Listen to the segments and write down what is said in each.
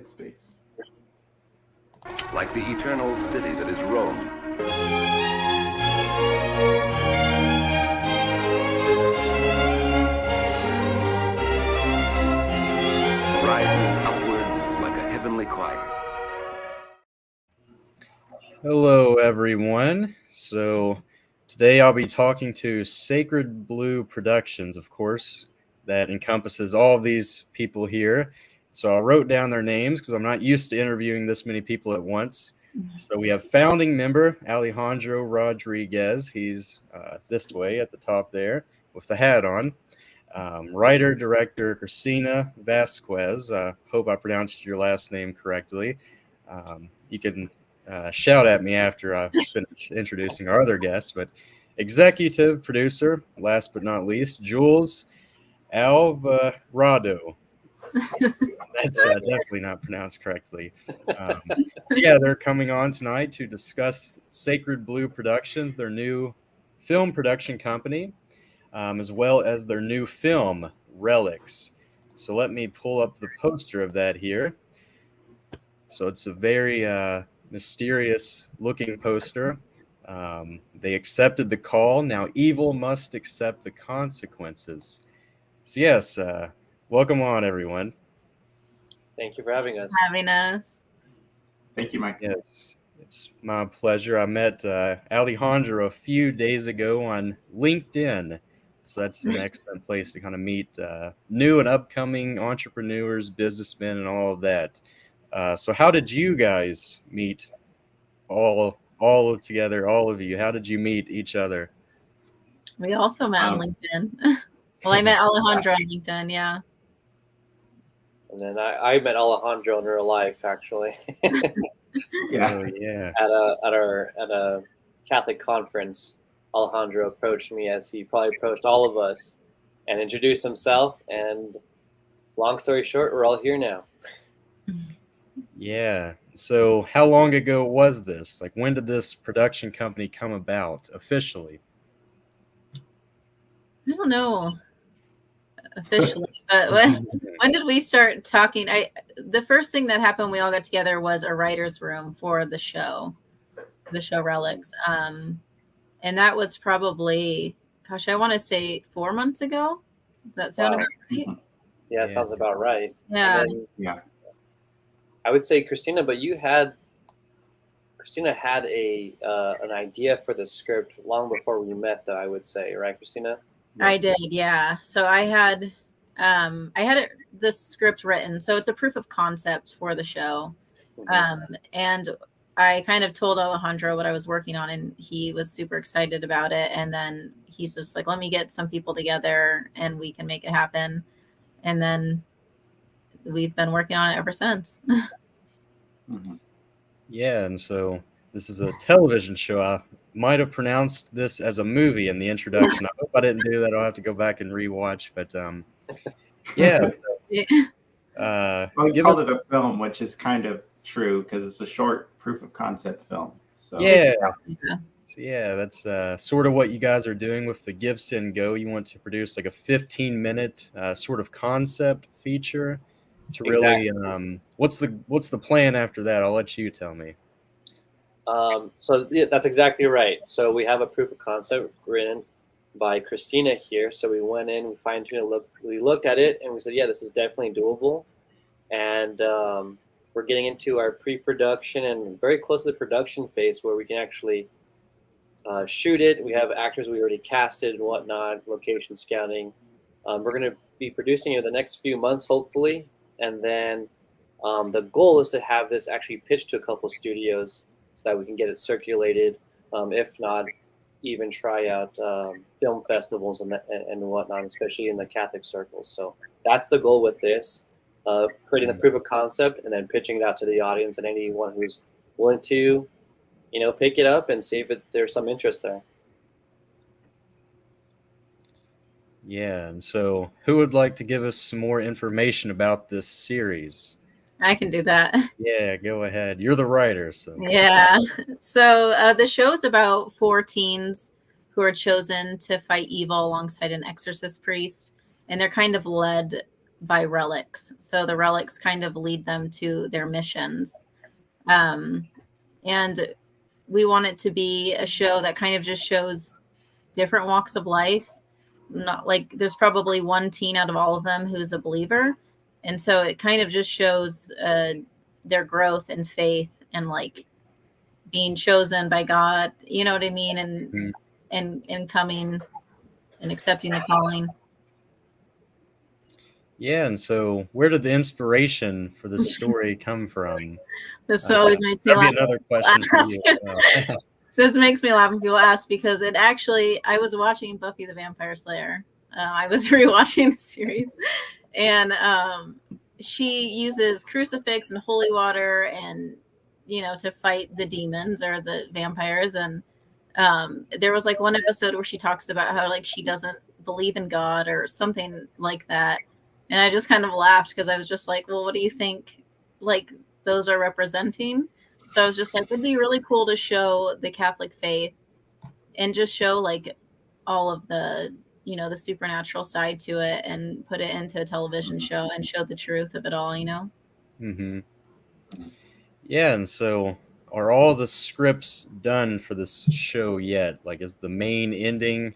space. Like the eternal city that is Rome. Rising upwards like a heavenly choir. Hello, everyone. So today I'll be talking to Sacred Blue Productions, of course, that encompasses all of these people here. So I wrote down their names because I'm not used to interviewing this many people at once. So we have founding member Alejandro Rodriguez. He's this way at the top there with the hat on. Writer, director Christina Vasquez. Hope I pronounced your last name correctly. You can shout at me after I finish introducing our other guests. But executive producer, last but not least, Jules Alvarado. That's definitely not pronounced correctly. Yeah, they're coming on tonight to discuss Sacred Blue Productions, their new film production company, as well as their new film, Relics. So let me pull up the poster of that here. So it's a very mysterious looking poster. They accepted the call. Now evil must accept the consequences. So yes, welcome on, everyone. Thank you for having us. Thank you, Mike. Yes, it's my pleasure. I met Alejandro a few days ago on LinkedIn. So that's an excellent place to kind of meet new and upcoming entrepreneurs, businessmen, and all of that. So how did you guys meet all together, all of you? How did you meet each other? We also met on LinkedIn. Well, I met Alejandro on LinkedIn, yeah. And then I met Alejandro in real life, actually. Yeah. Oh, yeah. At a Catholic conference, Alejandro approached me, as he probably approached all of us, and introduced himself. And long story short, we're all here now. Yeah. So how long ago was this? Like, when did this production company come about officially? I don't know officially, but when did we start talking? The first thing that happened, we all got together, was a writer's room for the show Relics. And that was probably, gosh, I want to say 4 months ago. Does that sound about right? Yeah, it sounds about right. Yeah. Yeah. I would say Christina had an idea for the script long before we met, though, I would say, right, Christina? I did, yeah. So I had the script written. So it's a proof of concept for the show. And I kind of told Alejandro what I was working on, and he was super excited about it. And then he's just like, let me get some people together and we can make it happen. And then we've been working on it ever since. Yeah, and so this is a television show. I might have pronounced this as a movie in the introduction. I hope I didn't do that. I'll have to go back and rewatch. But yeah. Well, you called it a film, which is kind of true because it's a short proof of concept film. So yeah. So yeah, that's sort of what you guys are doing with the Give, Send, Go. You want to produce like a 15-minute sort of concept feature to really. Exactly. What's the plan after that? I'll let you tell me. So yeah, that's exactly right. So we have a proof of concept written by Christina here. So we went in, we fine-tuned it, we looked at it, and we said, yeah, this is definitely doable. And we're getting into our pre-production and very close to the production phase where we can actually shoot it. We have actors we already casted and whatnot, location scouting. We're going to be producing it in the next few months, hopefully. And then the goal is to have this actually pitched to a couple studios so that we can get it circulated. If not, even try out film festivals and whatnot, especially in the Catholic circles. So that's the goal with this, creating the proof of concept and then pitching it out to the audience and anyone who's willing to, pick it up and see if there's some interest there. Yeah, and so who would like to give us some more information about this series? I can do that. Yeah, go ahead. You're the writer, so. Yeah. So the show is about 4 teens who are chosen to fight evil alongside an exorcist priest, and they're kind of led by relics. So the relics kind of lead them to their missions. And we want it to be a show that kind of just shows different walks of life. Not like there's probably one teen out of all of them who's a believer. And so it kind of just shows their growth in faith and like being chosen by God, you know what I mean? And coming and accepting the calling. Yeah, and so where did the inspiration for this story come from? This always makes me laugh. Another question for you. This makes me laugh when people ask, because it actually, I was watching Buffy the Vampire Slayer. I was rewatching the series, and she uses crucifix and holy water and, you know, to fight the demons or the vampires. And there was like one episode where she talks about how like she doesn't believe in God or something like that. And I just kind of laughed because I was just like, well, what do you think like those are representing? So I was just like, it'd be really cool to show the Catholic faith and just show like all of the, you know, the supernatural side to it and put it into a television show and show the truth of it all, you know? Mm-hmm. Yeah, and so are all the scripts done for this show yet? Like, is the main ending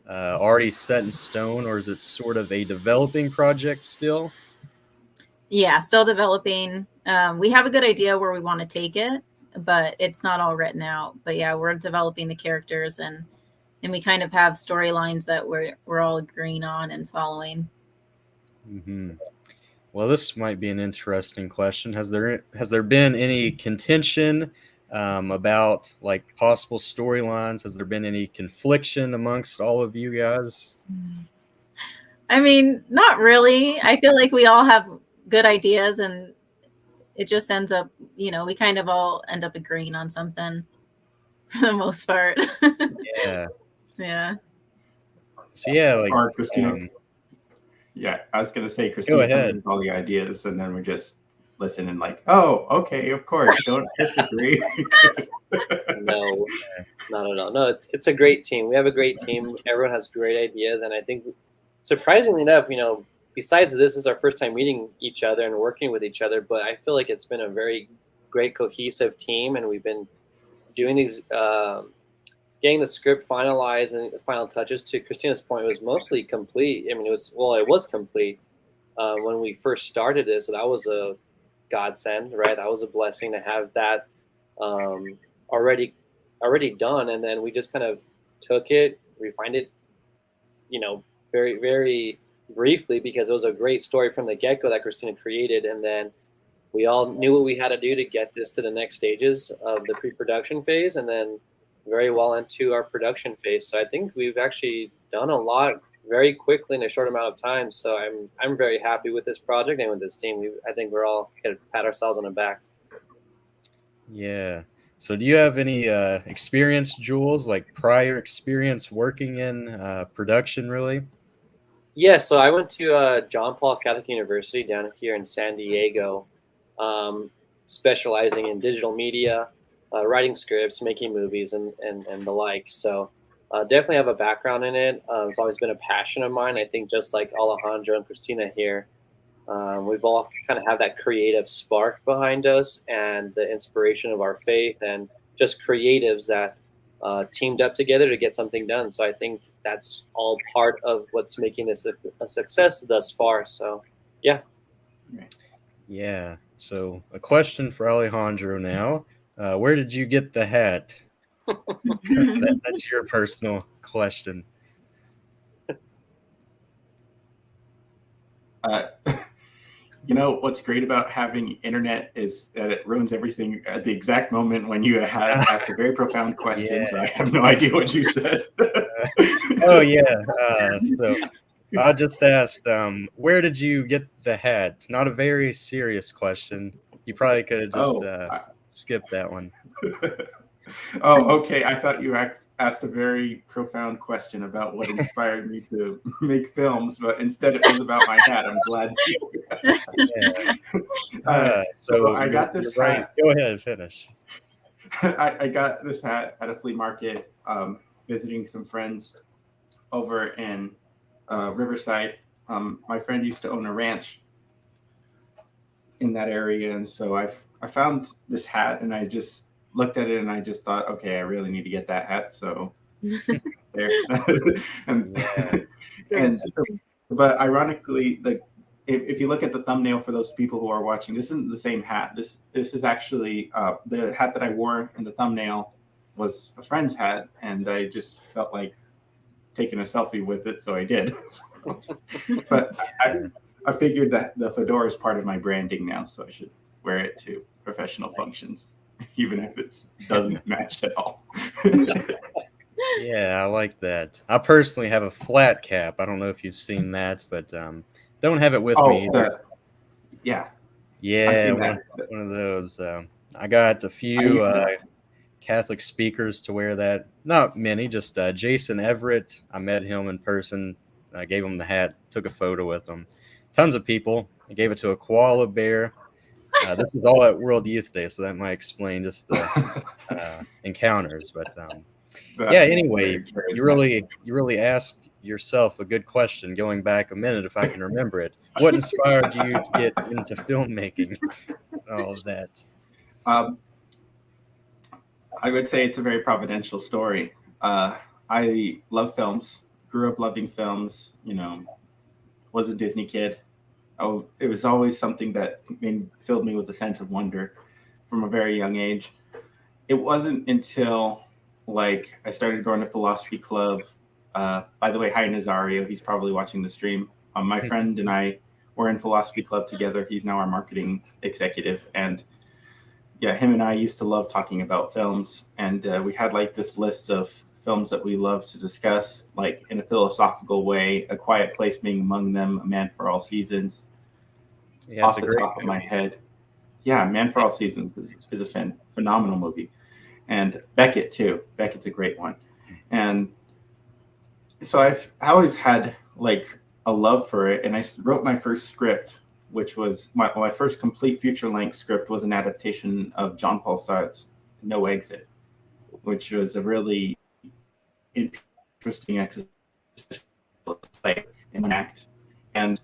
already set in stone, or is it sort of a developing project still? Yeah, still developing. We have a good idea where we want to take it, but it's not all written out. But yeah, we're developing the characters, and we kind of have storylines that we're all agreeing on and following. Mm-hmm. Well, this might be an interesting question. Has there been any contention about like possible storylines? Has there been any confliction amongst all of you guys? I mean, not really. I feel like we all have good ideas, and it just ends up, you know, we kind of all end up agreeing on something for the most part. Yeah. Yeah. So yeah, like or Christina. Yeah, I was gonna say Christina comes with all the ideas, and then we just listen and like, oh, okay, of course, don't disagree. No, not at all. No, it's a great team. We have a great team. Everyone has great ideas, and I think, surprisingly enough, you know, besides this is our first time meeting each other and working with each other, but I feel like it's been a very great cohesive team, and we've been doing these, getting the script finalized and the final touches. To Christina's point, it was mostly complete. I mean, it was complete when we first started this. So that was a godsend, right? That was a blessing to have that already done, and then we just kind of took it, refined it, you know, very, very briefly, because it was a great story from the get-go that Christina created, and then we all knew what we had to do to get this to the next stages of the pre-production phase, and then very well into our production phase. So I think we've actually done a lot very quickly in a short amount of time. So I'm very happy with this project and with this team. I think we're all gonna pat ourselves on the back. Yeah. So do you have any experience, Jules, like prior experience working in production, really? Yeah, so I went to John Paul Catholic University down here in San Diego, specializing in digital media, writing scripts, making movies, and the like. So definitely have a background in it. It's always been a passion of mine. I think just like Alejandro and Christina here, we've all kind of have that creative spark behind us and the inspiration of our faith and just creatives that teamed up together to get something done. So I think that's all part of what's making this a success thus far. So, yeah. Yeah. So a question for Alejandro now. Where did you get the hat? That's your personal question. You know, what's great about having internet is that it ruins everything at the exact moment when you have asked a very profound question. Yeah. So I have no idea what you said. Oh, yeah. So I just asked, where did you get the hat? Not a very serious question. You probably could have just skipped that one. Oh, okay. I thought you asked a very profound question about what inspired me to make films, but instead it was about my hat. I'm glad. So I got this hat. Right. Go ahead, finish. I got this hat at a flea market, visiting some friends over in Riverside, my friend used to own a ranch in that area, and so I found this hat, and I just looked at it, and I just thought, okay, I really need to get that hat. So there, and Yeah. and but ironically, like if you look at the thumbnail for those people who are watching, this isn't the same hat. This is actually the hat that I wore in the thumbnail was a friend's hat, and I just felt like taking a selfie with it, so I did. But I figured that the fedora is part of my branding now, so I should wear it to professional functions, even if it doesn't match at all. Yeah, I like that. I personally have a flat cap. I don't know if you've seen that, but don't have it with me either. Yeah. Yeah, one of those. I got a few Catholic speakers to wear that. Not many, just Jason Everett. I met him in person. I gave him the hat, took a photo with him. Tons of people. I gave it to a koala bear. This was all at World Youth Day, so that might explain just the encounters. But yeah, anyway, you really asked yourself a good question. Going back a minute, if I can remember it, what inspired you to get into filmmaking? All of that. I would say it's a very providential story. I love films. Grew up loving films. You know, was a Disney kid. Oh, it was always something that filled me with a sense of wonder from a very young age. It wasn't until like I started going to philosophy club. By the way, hi Nazario. He's probably watching the stream. My friend and I were in philosophy club together. He's now our marketing executive, and yeah, him and I used to love talking about films. And we had like this list of films that we love to discuss, like in a philosophical way. A Quiet Place being among them. A Man for All Seasons. Yeah, off the top of my head, yeah, Man for All Seasons is a phenomenal movie. And Beckett too. Beckett's a great one. And so I always had like a love for it. And I wrote my first script, which was my first complete feature-length script was an adaptation of John Paul Sartre's No Exit, which was a really interesting exercise to play in an act. And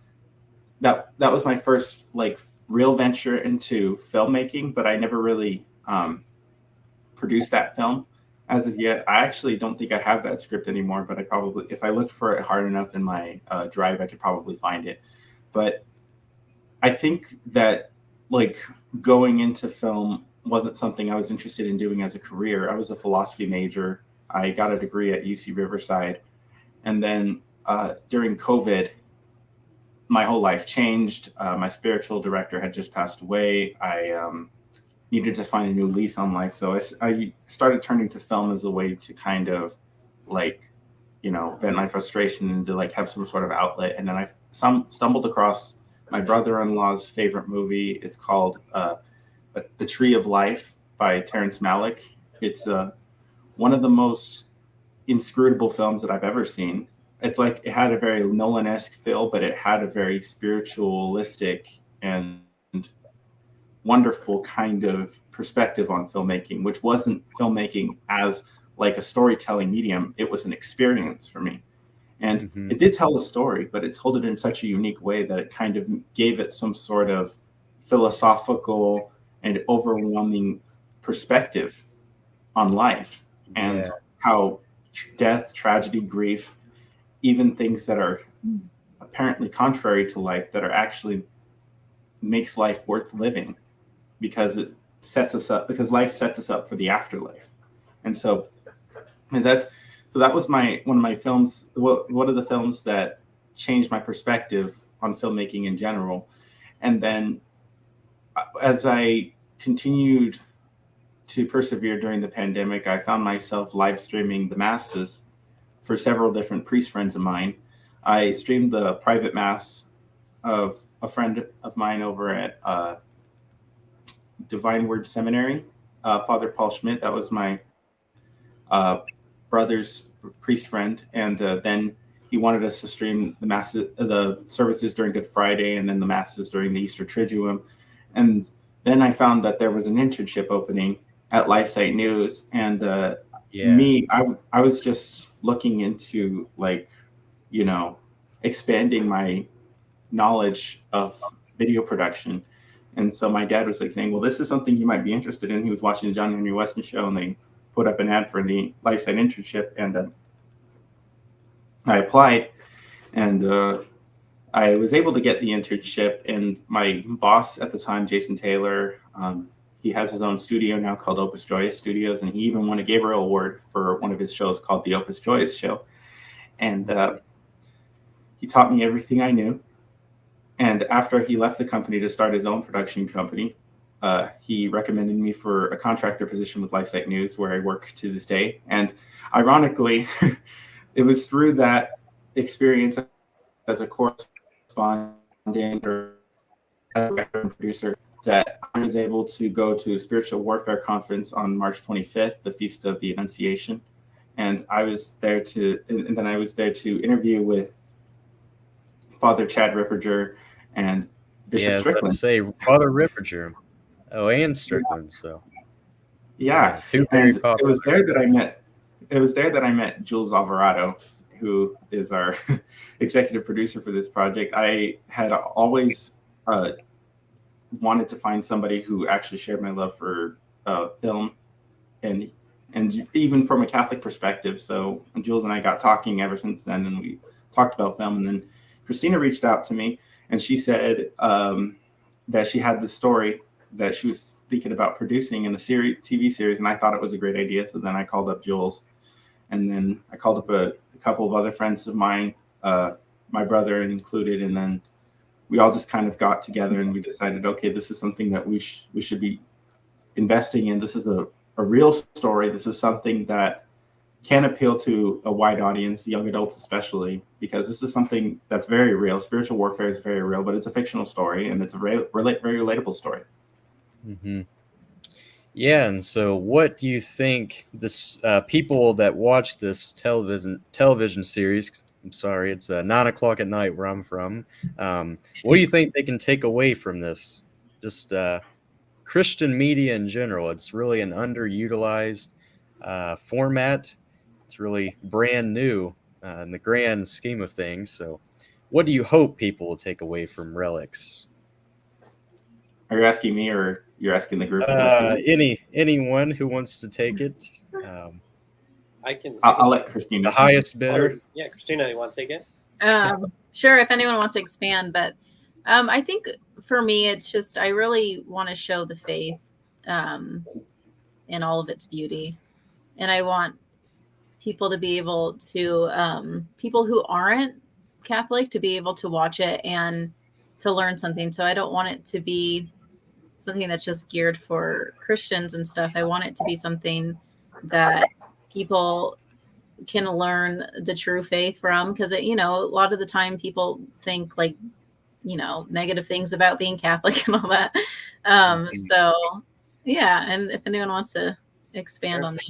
that was my first like real venture into filmmaking, but I never really produced that film as of yet. I actually don't think I have that script anymore, but I probably, if I looked for it hard enough in my drive, I could probably find it. But I think that like going into film wasn't something I was interested in doing as a career. I was a philosophy major. I got a degree at UC Riverside. And then during COVID, my whole life changed. My spiritual director had just passed away. I needed to find a new lease on life. So I started turning to film as a way to kind of like, you know, vent my frustration and to like have some sort of outlet. And then I stumbled across my brother-in-law's favorite movie. It's called The Tree of Life by Terrence Malick. It's one of the most inscrutable films that I've ever seen. It's like it had a very Nolan-esque feel, but it had a very spiritualistic and wonderful kind of perspective on filmmaking, which wasn't filmmaking as like a storytelling medium. It was an experience for me. And it did tell a story, but it told it in such a unique way that it kind of gave it some sort of philosophical and overwhelming perspective on life and how death, tragedy, grief, even things that are apparently contrary to life that are actually makes life worth living because it sets us up, because life sets us up for the afterlife. And so that was one of my films, one of the films that changed my perspective on filmmaking in general. And then as I continued to persevere during the pandemic, I found myself live streaming the masses for several different priest friends of mine. I streamed the private mass of a friend of mine over at Divine Word Seminary, Father Paul Schmidt. That was my brother's priest friend, and then he wanted us to stream the masses, the services during Good Friday, and then the masses during the Easter Triduum. And then I found that there was an internship opening at LifeSite News, and I was just looking into like, you know, expanding my knowledge of video production. And so my dad was like saying, well, this is something you might be interested in. He was watching the John Henry Weston show, and they put up an ad for the LifeSite internship, and I applied, and I was able to get the internship. And my boss at the time, Jason Taylor, he has his own studio now called Opus Joyous Studios, and he even won a Gabriel Award for one of his shows called the Opus Joyous Show. And he taught me everything I knew. And after he left the company to start his own production company, he recommended me for a contractor position with LifeSite News, where I work to this day. And ironically, it was through that experience as a correspondent or producer that I was able to go to a spiritual warfare conference on March 25th, the Feast of the Annunciation. And I was there and then I was there to interview with Father Chad Ripperger and Bishop Strickland. Say Father Ripperger. Oh, and Strickland. So yeah, two very and popular. It was there that I met Jules Alvarado, who is our executive producer for this project. I had always wanted to find somebody who actually shared my love for film, and even from a Catholic perspective. So Jules and I got talking ever since then, and we talked about film. And then Christina reached out to me, and she said that she had this story that she was thinking about producing in a TV series, and I thought it was a great idea. So then I called up Jules, and then I called up a couple of other friends of mine, my brother included, and then we all just kind of got together and we decided, okay, this is something that we should be investing in. This is a real story. This is something that can appeal to a wide audience, young adults especially, because this is something that's very real. Spiritual warfare is very real, but it's a fictional story, and it's a very relatable story. Mm-hmm. Yeah, and so what do you think this people that watch this television series? I'm sorry, it's 9 o'clock at night where I'm from. What do you think they can take away from this? Just Christian media in general. It's really an underutilized format. It's really brand new in the grand scheme of things. So, what do you hope people will take away from Relics? Are you asking me, or you're asking the group? Anyone who wants to take it. I'll let Christina. The highest bidder. Yeah, Christina, you want to take it? Sure, if anyone wants to expand, but I think for me, it's just I really want to show the faith in all of its beauty, and I want people to be able to people who aren't Catholic to be able to watch it and to learn something. So I don't want it to be something that's just geared for Christians and stuff. I want it to be something that people can learn the true faith from, because a lot of the time people think negative things about being Catholic and all that. So yeah, and if anyone wants to expand on that.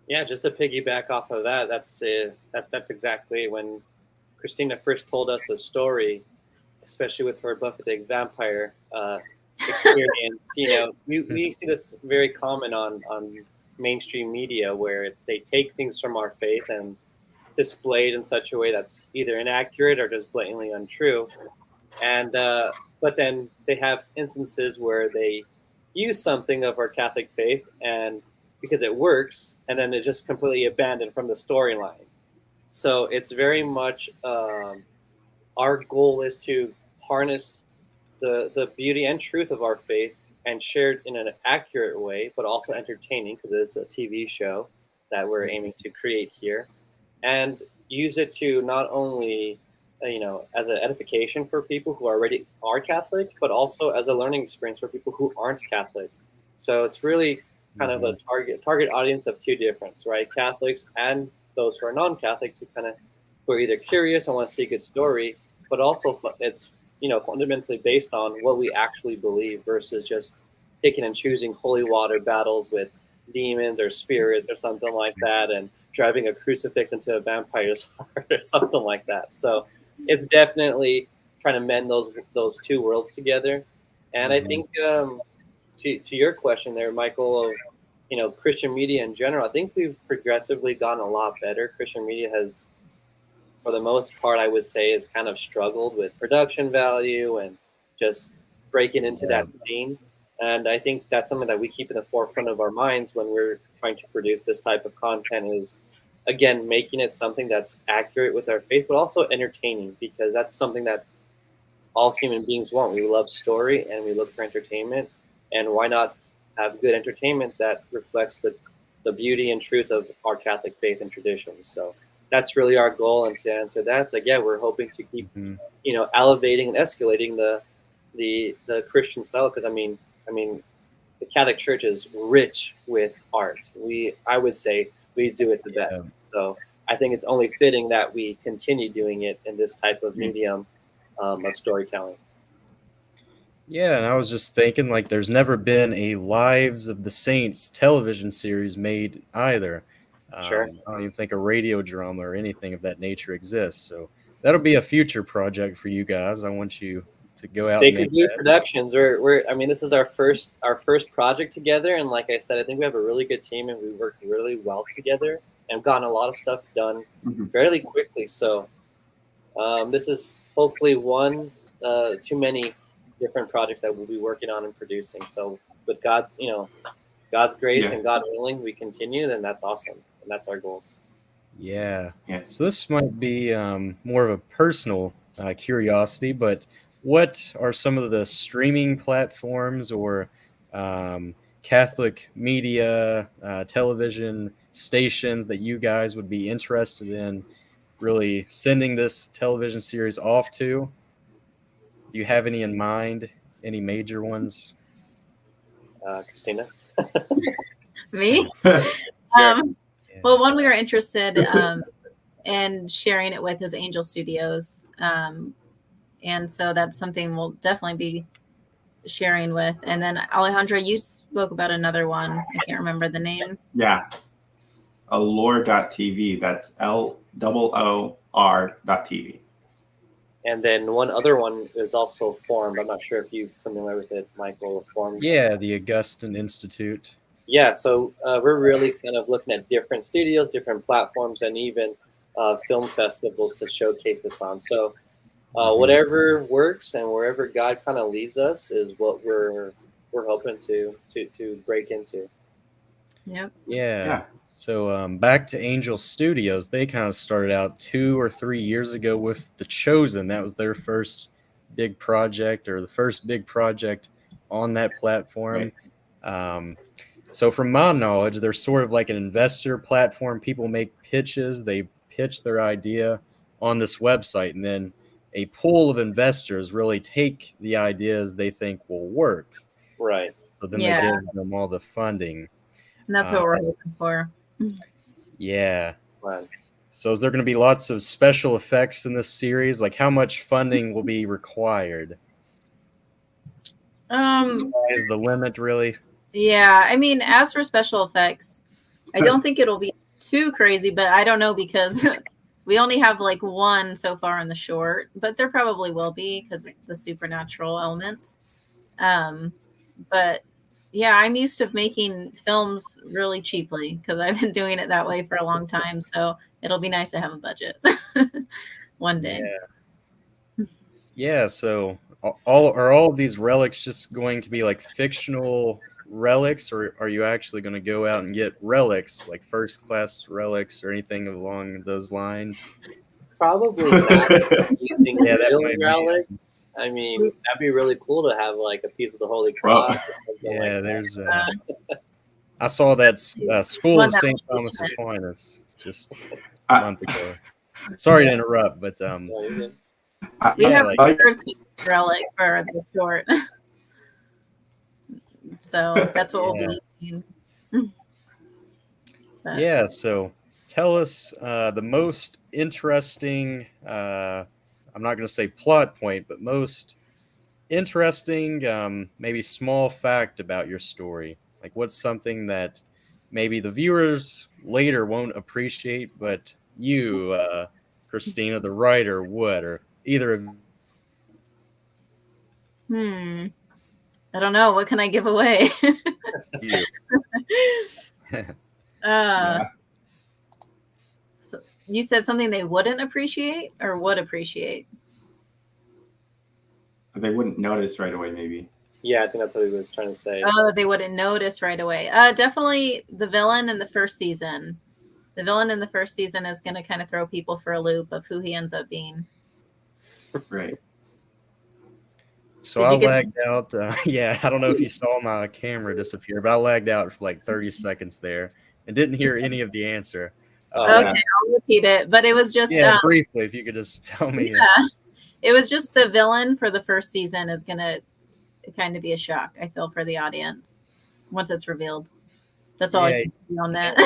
Yeah, just to piggyback off of that, that's exactly when Christina first told us the story, especially with her Buffy the Vampire experience. We see this very common on mainstream media, where they take things from our faith and display it in such a way that's either inaccurate or just blatantly untrue. And but then they have instances where they use something of our Catholic faith and because it works, and then it's just completely abandoned from the storyline. So it's very much our goal is to harness the beauty and truth of our faith and share it in an accurate way, but also entertaining, because it's a TV show that we're aiming to create here, and use it to not only as an edification for people who already are Catholic, but also as a learning experience for people who aren't Catholic. So it's really kind of a target audience of two difference, right? Catholics and those who are non-Catholic, who are either curious and want to see a good story, but also it's fundamentally based on what we actually believe versus just picking and choosing holy water battles with demons or spirits or something like that, and driving a crucifix into a vampire's heart or something like that. So it's definitely trying to mend those two worlds together. And I think to your question there, Michael, of Christian media in general, I think we've progressively gotten a lot better. Christian media has for the most part, I would say has kind of struggled with production value and just breaking into that scene. And I think that's something that we keep in the forefront of our minds when we're trying to produce this type of content is, again, making it something that's accurate with our faith, but also entertaining, because that's something that all human beings want. We love story and we look for entertainment. And why not have good entertainment that reflects the beauty and truth of our Catholic faith and traditions? So that's really our goal. And to answer that, again, we're hoping to keep, elevating and escalating the Christian style. Because I mean, the Catholic Church is rich with art. I would say we do it the best. So I think it's only fitting that we continue doing it in this type of medium of storytelling. Yeah, and I was just thinking, like, there's never been a Lives of the Saints television series made either. Sure. I don't even think a radio drama or anything of that nature exists. So that'll be a future project for you guys. I want you to go out Sacred and Blue make that. Productions. This is our first project together, and like I said, I think we have a really good team, and we work really well together, and gotten a lot of stuff done fairly quickly. So this is hopefully one too many different projects that we'll be working on and producing. So with God's grace and God willing, we continue, then that's awesome, and that's our goals. Yeah. So this might be more of a personal curiosity, but what are some of the streaming platforms or Catholic media television stations that you guys would be interested in really sending this television series off to? Do you have any in mind? Any major ones? Christina? Me? Well, one we were interested in sharing it with is Angel Studios. And so that's something we'll definitely be sharing with. And then Alejandro, you spoke about another one. I can't remember the name. Yeah. Allure.tv. That's LOOR.tv. And then one other one is also Formed. I'm not sure if you're familiar with it, Michael. Formed. Yeah, the Augustine Institute. Yeah, so we're really kind of looking at different studios, different platforms, and even film festivals to showcase this on. So whatever works and wherever God kind of leads us is what we're hoping to break into. Yep. Yeah. So back to Angel Studios, they kind of started out 2 or 3 years ago with The Chosen. That was their first big project, or the first big project on that platform. Right. So from my knowledge, they're sort of like an investor platform. People make pitches. They pitch their idea on this website, and then a pool of investors really take the ideas they think will work. Right. So then they give them all the funding. And that's what we're hoping for. Yeah. Right. So is there going to be lots of special effects in this series? Like, how much funding will be required? Is the limit really? Yeah, I mean, as for special effects, I don't think it'll be too crazy, but I don't know, because we only have like one so far in the short, but there probably will be because of the supernatural elements. But yeah, I'm used to making films really cheaply because I've been doing it that way for a long time. So it'll be nice to have a budget one day. Yeah. So are all of these relics just going to be like fictional relics, or are you actually going to go out and get relics, like first class relics or anything along those lines? Probably not using real relics. I mean, that'd be really cool to have like a piece of the Holy Cross. Yeah, there's I saw that School of St. Thomas Aquinas just a month ago. Sorry to interrupt, but we have a relic for the short. So that's what we'll be using. Yeah, so tell us the most interesting, I'm not going to say plot point, but most interesting, maybe small fact about your story. Like, what's something that maybe the viewers later won't appreciate, but you, Christina, the writer, would, or either of I don't know. What can I give away? you? You said something they wouldn't appreciate or would appreciate. They wouldn't notice right away, maybe. Yeah, I think that's what he was trying to say. Oh, they wouldn't notice right away. Definitely the villain in the first season. The villain in the first season is going to kind of throw people for a loop of who he ends up being. Right. So Did I you get lagged out. Yeah, I don't know if you saw my camera disappear, but I lagged out for like 30 seconds there and didn't hear any of the answer. Oh, Okay, I'll repeat it. But it was just Yeah, briefly, if you could just tell me. yeah, it was just the villain for the first season is going to kind of be a shock, I feel, for the audience once it's revealed. That's all I can do on that.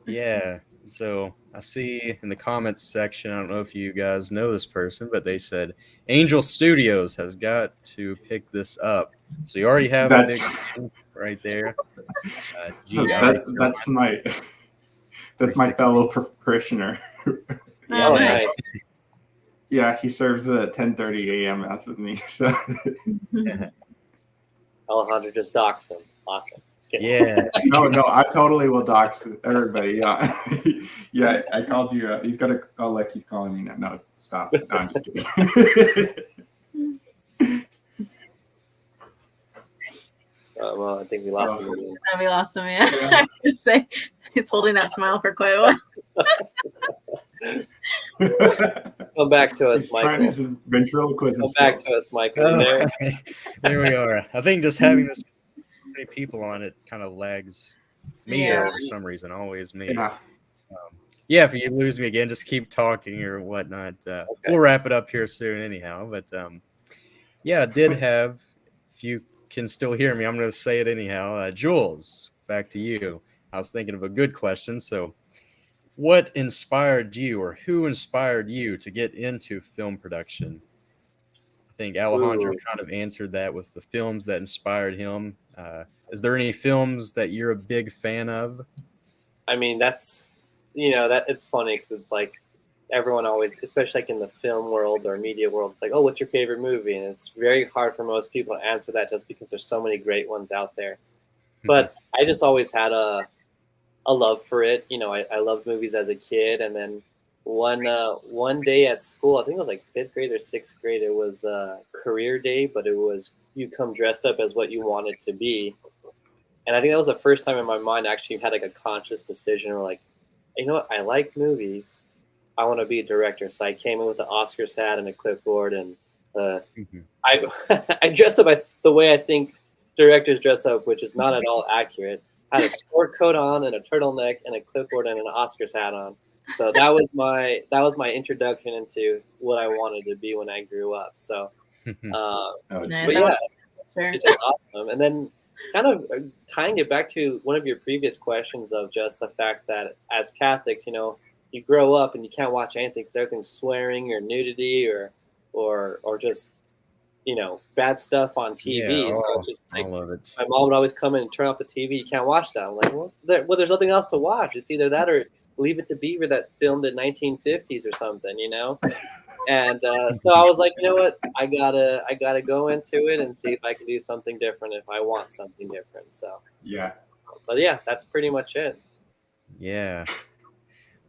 Yeah. So I see in the comments section, I don't know if you guys know this person, but they said Angel Studios has got to pick this up. So you already have a big fan right there. That's my fellow parishioner. Oh, nice. Yeah, he serves at 10:30 a.m. Mass with me. So Alejandro just doxed him. Awesome. Yeah. no, I totally will dox everybody. Yeah, yeah. I called you. He's got a. Oh, like he's calling me now. No, stop. No, I'm just kidding. Well, I think we lost him. We lost him, yeah. I was going to say, he's holding that smile for quite a while. Come back to us, He's Michael. trying his ventriloquism Come back skills. to us, Michael. There. There we are. I think just having this many people on it kind of lags me Yeah. out for some reason. Always me. Yeah. Yeah, if you lose me again, just keep talking or whatnot. We'll wrap it up here soon anyhow. But yeah, I did have, if you can still hear me, I'm going to say it anyhow. Jules, back to you. I was thinking of a good question. So what inspired you, or who inspired you to get into film production? I think Alejandro kind of answered that with the films that inspired him. Is there any films that you're a big fan of? I mean, that's, that it's funny because it's like everyone always, especially like in the film world or media world, it's like, oh, what's your favorite movie? And it's very hard for most people to answer that just because there's so many great ones out there. But I just always had a love for it. I loved movies as a kid. And then one day at school, I think it was like 5th grade or 6th grade, it was career day, but it was you come dressed up as what you wanted to be. And I think that was the first time in my mind I actually had like a conscious decision, or like, you know what, I like movies. I want to be a director. So I came in with the Oscars hat and a clipboard, and I dressed up the way I think directors dress up, which is not at all accurate. I had a sport coat on and a turtleneck and a clipboard and an Oscars hat on. So that was my introduction into what I wanted to be when I grew up. So, Nice. but yeah, it's just awesome. And then kind of tying it back to one of your previous questions of just the fact that as Catholics, you grow up and you can't watch anything because everything's swearing or nudity or just bad stuff on TV. Yeah, so it's just like I love it. my mom would always come in and turn off the TV. You can't watch that. I'm like, well, there's nothing else to watch. It's either that or Leave It to Beaver that filmed in 1950s or something, And so I was like, you know what? I gotta go into it and see if I can do something different if I want something different. So Yeah. But yeah, that's pretty much it. Yeah.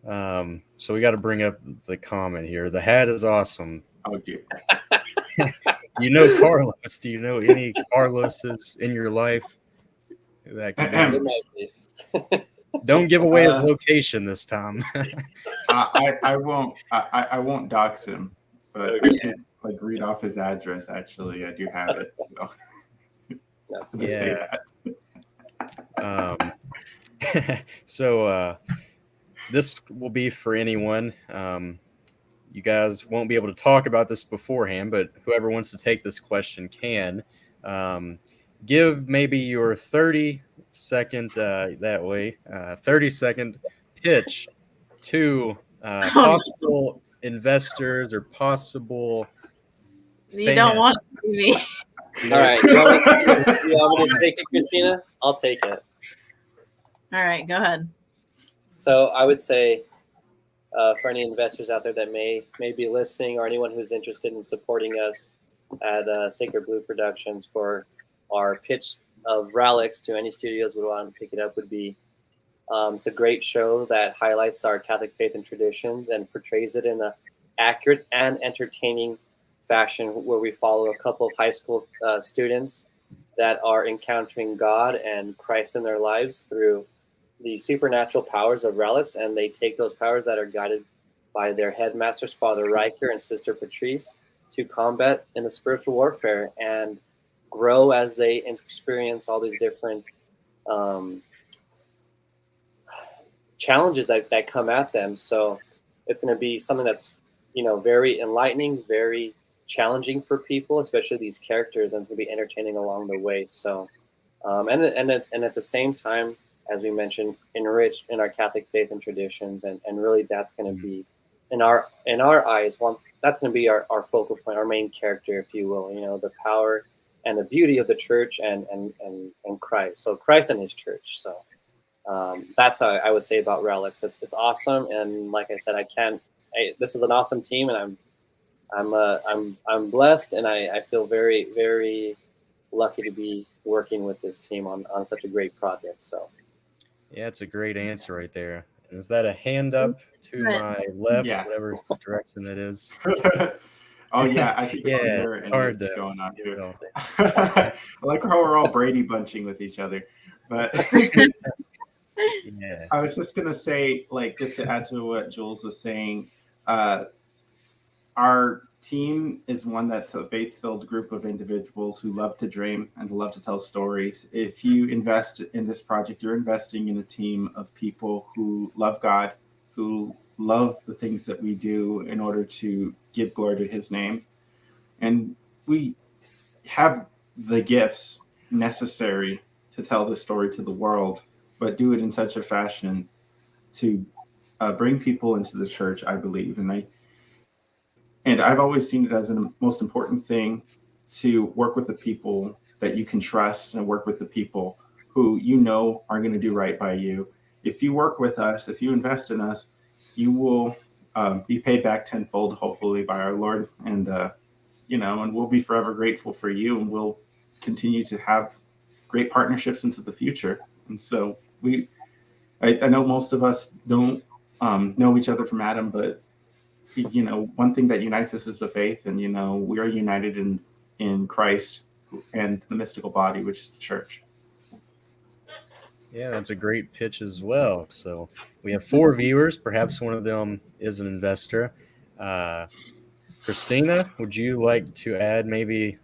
So we got to bring up the comment here. The hat is awesome. Oh, dear. Do you know Carlos? Do you know any Carloses in your life? That It might be. Don't give away his location this time. I won't. I won't dox him, but I can read off his address. Actually, I do have it. So That's to say that. So this will be for anyone. You guys won't be able to talk about this beforehand, but whoever wants to take this question can. Give maybe your 30-second 30-second pitch to possible investors or possible You fans. don't want to see me. All right. You want me to take it, Christina? I'll take it. All right, go ahead. So I would say for any investors out there that may be listening, or anyone who's interested in supporting us at Sacred Blue Productions, for our pitch of Relics to any studios would want to pick it up, would be It's a great show that highlights our Catholic faith and traditions and portrays it in a accurate and entertaining fashion, where we follow a couple of high school students that are encountering God and Christ in their lives through the supernatural powers of relics, and they take those powers that are guided by their headmasters, Father Riker and Sister Patrice, to combat in the spiritual warfare and grow as they experience all these different challenges that come at them. So it's going to be something that's, very enlightening, very challenging for people, especially these characters, and it's going to be entertaining along the way. So, and at the same time, as we mentioned, enriched in our Catholic faith and traditions, and really that's going to be in our eyes, that's going to be our focal point, our main character, if you will. The power and the beauty of the church and Christ. So Christ and His church. So that's how I would say about Relics. It's awesome, and like I said, this is an awesome team, and I'm blessed, and I feel very, very lucky to be working with this team on such a great project. So. Yeah, it's a great answer right there. And is that a hand up to my left, Yeah. whatever direction that is? Oh yeah, I think Yeah, you're it's an hard image to going on get it too. all. I like how we're all Brady bunching with each other. But Yeah. I was just gonna say, like, just to add to what Jules was saying, our team is one that's a faith-filled group of individuals who love to dream and love to tell stories. If you invest in this project, you're investing in a team of people who love God, who love the things that we do in order to give glory to His name. And we have the gifts necessary to tell this story to the world, but do it in such a fashion to bring people into the church, I believe. And I've always seen it as the most important thing to work with the people that you can trust and work with the people who are going to do right by you. If you work with us, if you invest in us, you will be paid back tenfold, hopefully, by our Lord. And, and we'll be forever grateful for you, and we'll continue to have great partnerships into the future. And so I know most of us don't know each other from Adam, but one thing that unites us is the faith, and we are united in Christ and the mystical body, which is the church. Yeah, that's a great pitch as well. So we have 4 viewers. Perhaps one of them is an investor. Christina, would you like to add maybe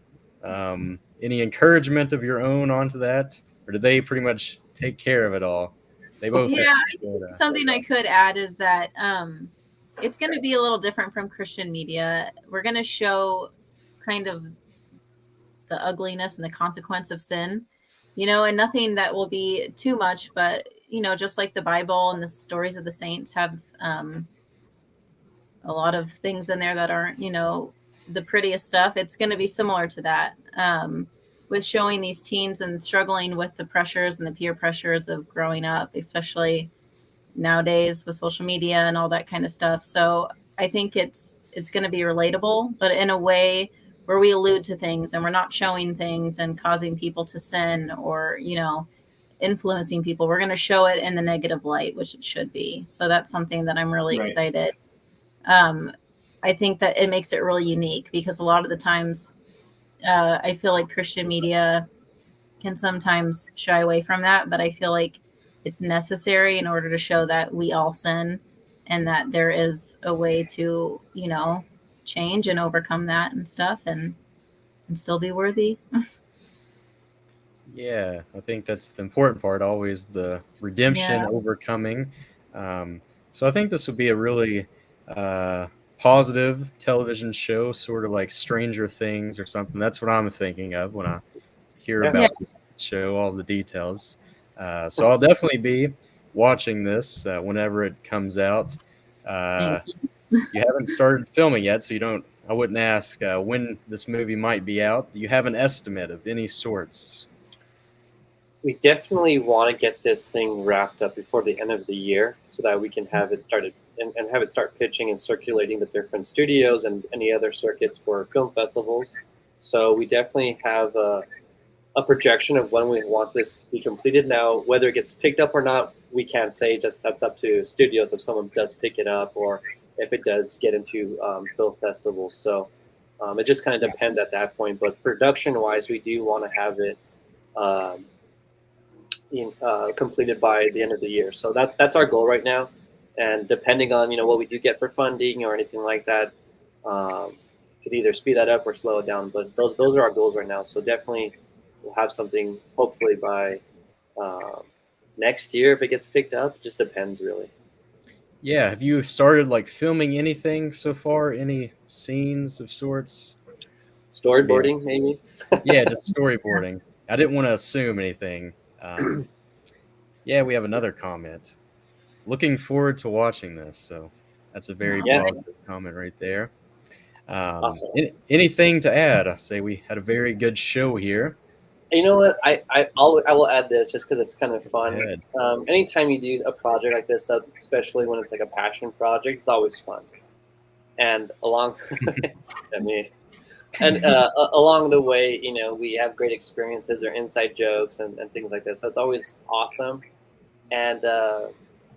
any encouragement of your own onto that, or did they pretty much take care of it all? They both. Yeah, I think something I could add is that it's going to be a little different from Christian media. We're going to show kind of the ugliness and the consequence of sin, and nothing that will be too much, but just like the Bible and the stories of the saints have a lot of things in there that aren't the prettiest stuff. It's going to be similar to that, with showing these teens and struggling with the pressures and the peer pressures of growing up, especially nowadays with social media and all that kind of stuff. So I think it's going to be relatable, but in a way where we allude to things and we're not showing things and causing people to sin or influencing people. We're going to show it in the negative light, which it should be. So that's something that I'm really excited. I think that it makes it really unique, because a lot of the times I feel like Christian media can sometimes shy away from that, but I feel like it's necessary in order to show that we all sin and that there is a way to, change and overcome that and stuff and still be worthy. Yeah, I think that's the important part, always the redemption, overcoming. So I think this would be a really positive television show, sort of like Stranger Things or something. That's what I'm thinking of when I hear about this show, all the details. So I'll definitely be watching this whenever it comes out. You haven't started filming yet, so I wouldn't ask when this movie might be out. Do you have an estimate of any sorts? We definitely want to get this thing wrapped up before the end of the year, so that we can have it started and have it start pitching and circulating the different studios and any other circuits for film festivals. So we definitely have a projection of when we want this to be completed. Now, whether it gets picked up or not, we can't say just that's up to studios if someone does pick it up or if it does get into film festivals. So it just kind of depends at that point. But production-wise, we do want to have it completed by the end of the year. So that's our goal right now. And depending on what we do get for funding or anything like that, could either speed that up or slow it down. But those are our goals right now. So definitely we'll have something hopefully by next year if it gets picked up. It just depends really. Yeah, have you started like filming anything so far? Any scenes of sorts? Storyboarding maybe. Yeah, just storyboarding. I didn't want to assume anything. Yeah, we have another comment. Looking forward to watching this. So that's a very positive comment right there. Awesome. Anything to add? I say we had a very good show here. You know what? I will add this just because it's kind of fun. Anytime you do a project like this, especially when it's like a passion project, it's always fun. And along along the way, we have great experiences or inside jokes and things like this. So it's always awesome. And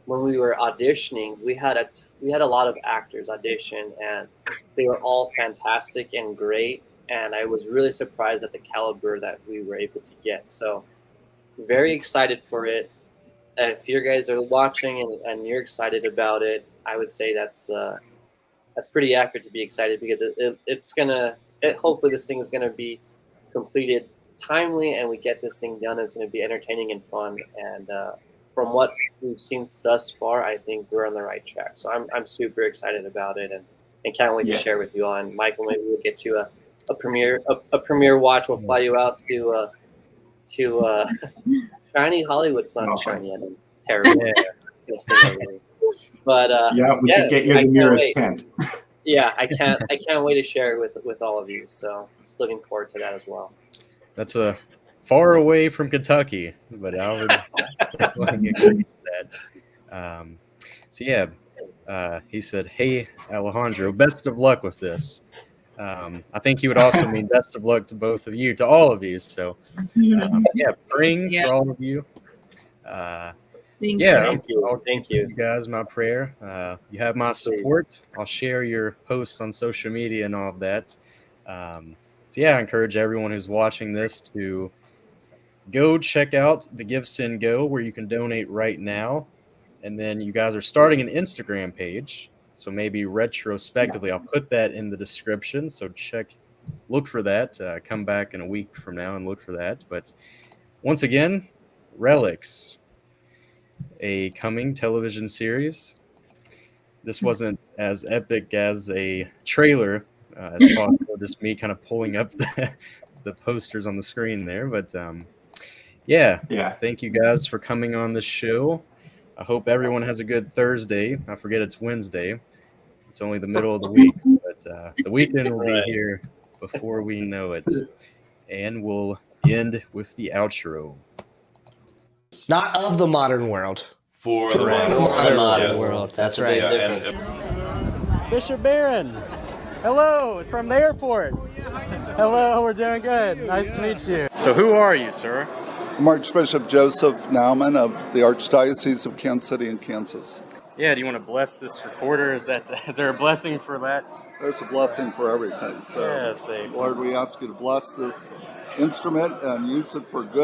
when we were auditioning, we had a lot of actors audition, and they were all fantastic and great. And I was really surprised at the caliber that we were able to get. So very excited for it. If you guys are watching and you're excited about it, I would say that's pretty accurate to be excited because hopefully this thing is gonna be completed timely and we get this thing done. It's gonna be entertaining and fun. And from what we've seen thus far, I think we're on the right track. So I'm super excited about it and can't wait to share with you all. And Michael, maybe we'll get you a premiere watch. We'll fly you out to shiny Hollywood's not shiny yet. Terrible. But we could get you the nearest tent. Yeah, I can't wait to share it with all of you. So just looking forward to that as well. That's far away from Kentucky, but I would definitely agree to that. So yeah, he said, "Hey Alejandro, best of luck with this." I think he would also mean best of luck to both of you, to all of you. So praying for all of you. Thank you. I'll give you guys my prayer. You have my support. I'll share your posts on social media and all of that. So I encourage everyone who's watching this to go check out the Give Send Go, where you can donate right now. And then you guys are starting an Instagram page. So maybe retrospectively, I'll put that in the description. So look for that. Come back in a week from now and look for that. But once again, Relics, a coming television series. This wasn't as epic as a trailer as possible, just me kind of pulling up the posters on the screen there. But thank you guys for coming on the show. I hope everyone has a good Thursday. I forget it's Wednesday. It's only the middle of the week, but the weekend will be here before we know it. And we'll end with the outro. Not of the modern world. For the modern world. That's right. Bishop Barron. Hello, it's from the airport. Hello, we're doing good. Nice to meet you. So who are you, sir? I'm Archbishop Joseph Nauman of the Archdiocese of Kansas City in Kansas. Yeah, do you want to bless this recorder? Is there a blessing for that? There's a blessing for everything. So, Lord, we ask you to bless this instrument and use it for good.